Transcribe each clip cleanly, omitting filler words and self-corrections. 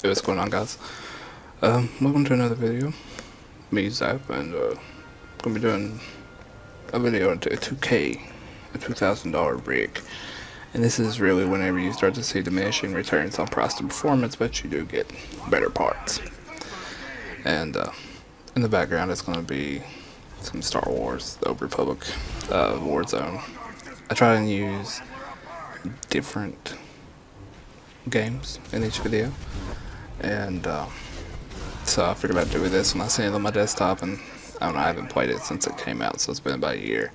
Hey, what's going on, guys? Welcome to another video. Me, Zap, and gonna be doing a video into a 2K, a $2,000 rig. And this is really whenever you start to see diminishing returns on price to performance, but you do get better parts. And in the background, it's gonna be some Star Wars: The Old Republic, Warzone. I try and use different games in each video, and so I figured I'd do this when I seen it on my desktop, and I don't know, I haven't played it since it came out, so it's been about a year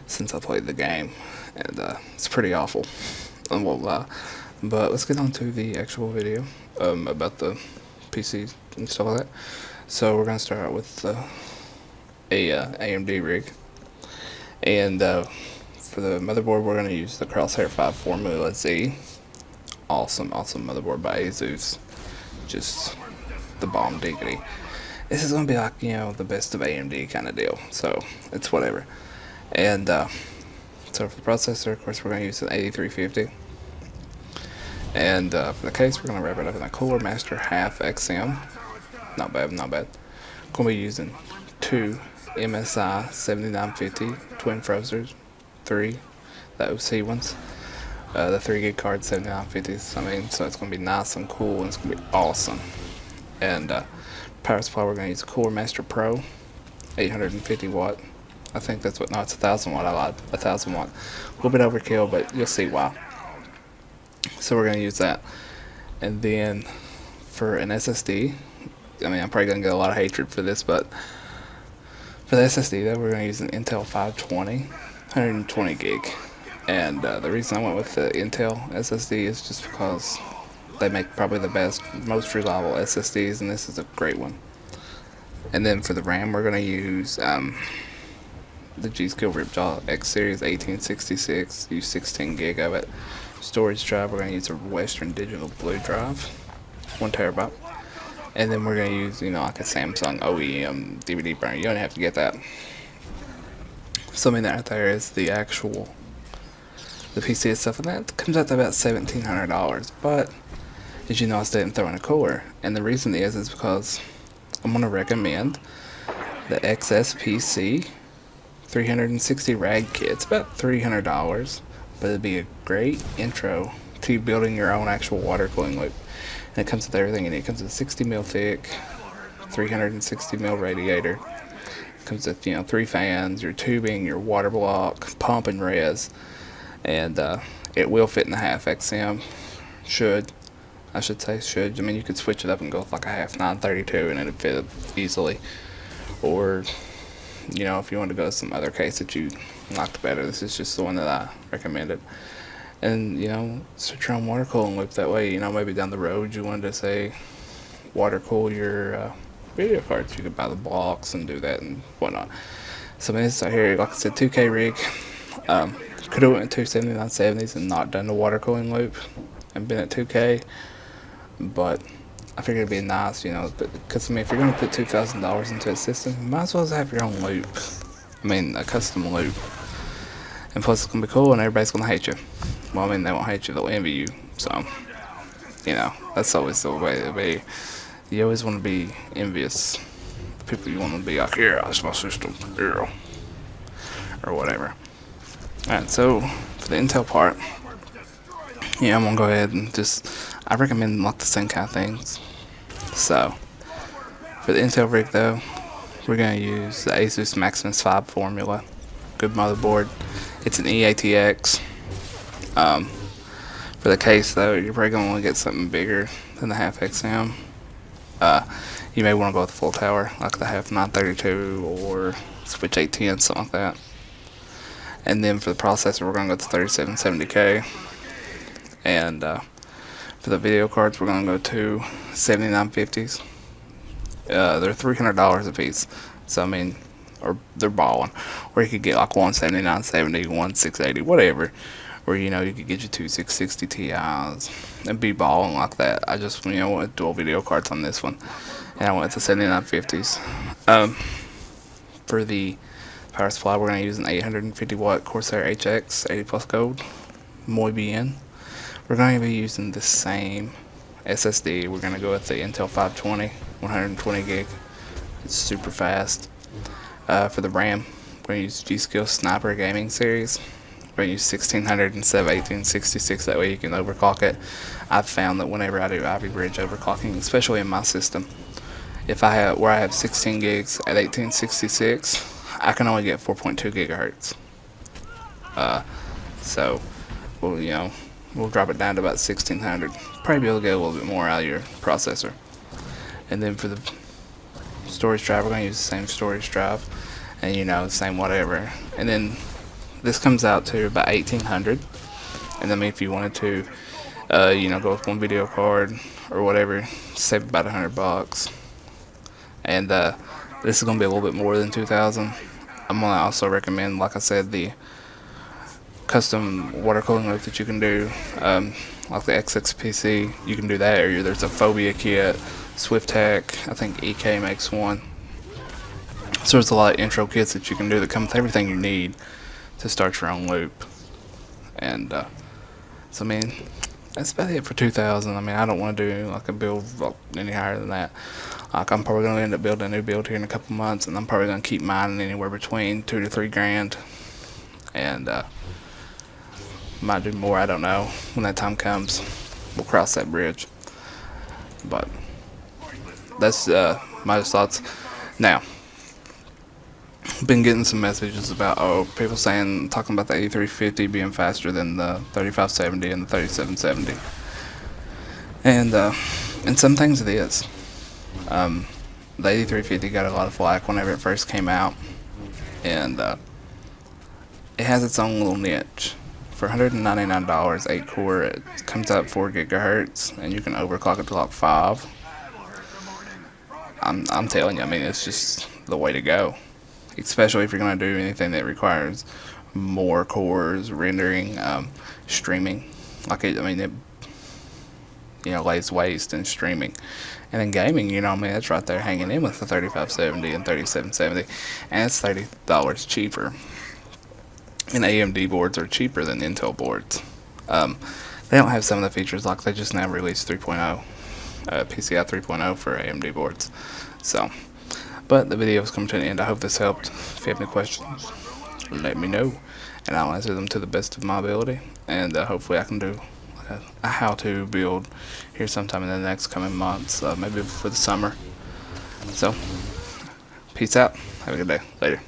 since I played the game, and it's pretty awful, I won't lie. But let's get on to the actual video about the PC and stuff like that. So we're gonna start out with a AMD rig, and for the motherboard we're gonna use the Crosshair 5 Formula Z. Awesome motherboard by ASUS. Just the bomb diggity. This is gonna be like, you know, the best of AMD kind of deal, so it's whatever. And so for the processor, of course, we're gonna use an 8350, and for the case, we're gonna wrap it up in a Cooler Master half XM. Not bad. Gonna be using two MSI 7950 twin frozers, three the OC ones. The 3 gig card 7950s. I mean, so it's gonna be nice and cool, and it's gonna be awesome. And power supply, we're gonna use a Cooler Master Pro, 850 watt. I think that's what. No, it's 1,000 watt. I lied. 1,000 watt. A little bit overkill, but you'll see why. So we're gonna use that. And then for an SSD, I mean, I'm probably gonna get a lot of hatred for this, but for the SSD, though, we're gonna use an Intel 520, 120 gig. And the reason I went with the Intel SSD is just because they make probably the best, most reliable SSDs, and this is a great one. And then for the RAM, we're going to use the G.Skill Ripjaw X Series 1866, use 16 gig of it. Storage drive, we're going to use a Western Digital Blue drive, 1 terabyte. And then we're going to use, you know, like a Samsung OEM DVD burner. You don't have to get that. So I mean, that right there is the actual the PC and stuff, and that comes out to about $1,700. But as you know, I didn't throw in a cooler, and the reason is because I'm going to recommend the XSPC 360 rag kit. It's about $300, but it'd be a great intro to you building your own actual water cooling loop. And it comes with everything in it. It comes with 60 mil thick, 360 mil radiator. It comes with, you know, 3 fans, your tubing, your water block, pump, and res. And it will fit in the half XM. I should say should. I mean, you could switch it up and go with like a half 932 and it'd fit easily. Or, you know, if you want to go to some other case that you liked better, this is just the one that I recommended. And, you know, switch your own water cooling loop that way. You know, maybe down the road you wanted to, say, water cool your video cards. You could buy the blocks and do that and whatnot. So, I mean, this right here, like I said, 2K rig. Could have went with two 7970s and not done the water cooling loop and been at 2K, but I figured it'd be nice, you know, because I mean, if you're gonna put $2,000 into a system, you might as well have your own loop. I mean, a custom loop, and plus it's gonna be cool, and everybody's gonna hate you. Well, I mean, they won't hate you; they'll envy you. So, you know, that's always the way to be. You always want to be envious. The people you want to be like, yeah, that's my system, yeah, or whatever. Alright, so for the Intel part, yeah, I'm gonna go ahead and I recommend like the same kind of things. So for the Intel rig though, we're gonna use the ASUS Maximus 5 Formula. Good motherboard. It's an EATX. For the case though, you're probably gonna want to get something bigger than the half XM. You may want to go with the full tower, like the half 932 or Switch 810, something like that. And then for the processor, we're going to go to 3770K. And for the video cards, we're going to go to 7950s. They're $300 a piece. So, I mean, or they're balling. Or you could get like one 7970, one 680, whatever. Or, you know, you could get your two 660 Ti's and be balling like that. I just, you know, went dual video cards on this one. And I went to 7950s. For the power supply, we're going to use an 850 watt Corsair HX 80 plus gold, muy bien. We're going to be using the same SSD, we're going to go with the Intel 520, 120 gig. It's super fast. For the RAM, we're going to use G-Skill Sniper Gaming Series. We're going to use 1600 instead of 1866, that way you can overclock it. I've found that whenever I do Ivy Bridge overclocking, especially in my system, if I have 16 gigs at 1866, I can only get 4.2 gigahertz. So we'll drop it down to about 1600. Probably be able to get a little bit more out of your processor. And then for the storage drive, we're going to use the same storage drive, and the same whatever. And then this comes out to about 1800. And then if you wanted to, go with one video card or whatever, save about $100. And this is going to be a little bit more than 2000. I'm going to also recommend, like I said, the custom water cooling loop that you can do, like the XXPC. You can do that, or there's a Phobia kit, SwiftTech, I think EK makes one. So there's a lot of intro kits that you can do that come with everything you need to start your own loop. And so I mean, that's about it for 2000. I mean, I don't want to do like a build any higher than that. Like, I'm probably going to end up building a new build here in a couple months, and I'm probably going to keep mining anywhere between $2 to $3 grand. And might do more, I don't know. When that time comes, we'll cross that bridge. But that's my thoughts. Now, been getting some messages about people talking about the 8350 being faster than the 3570 and the 3770, and some things it is. The 8350 got a lot of flack whenever it first came out, and it has its own little niche. For $199, 8 core, it comes out 4 gigahertz, and you can overclock it to like 5. I'm telling you, I mean, it's just the way to go. Especially if you're going to do anything that requires more cores, rendering, streaming. It lays waste in streaming. And in gaming, it's right there hanging in with the 3570 and 3770, and it's $30 cheaper. And AMD boards are cheaper than Intel boards. They don't have some of the features, like they just now released 3.0, PCI 3.0 for AMD boards. So, but the video is coming to an end. I hope this helped. If you have any questions, let me know, and I'll answer them to the best of my ability. And hopefully I can do a how-to build here sometime in the next coming months, maybe for the summer. So, peace out. Have a good day. Later.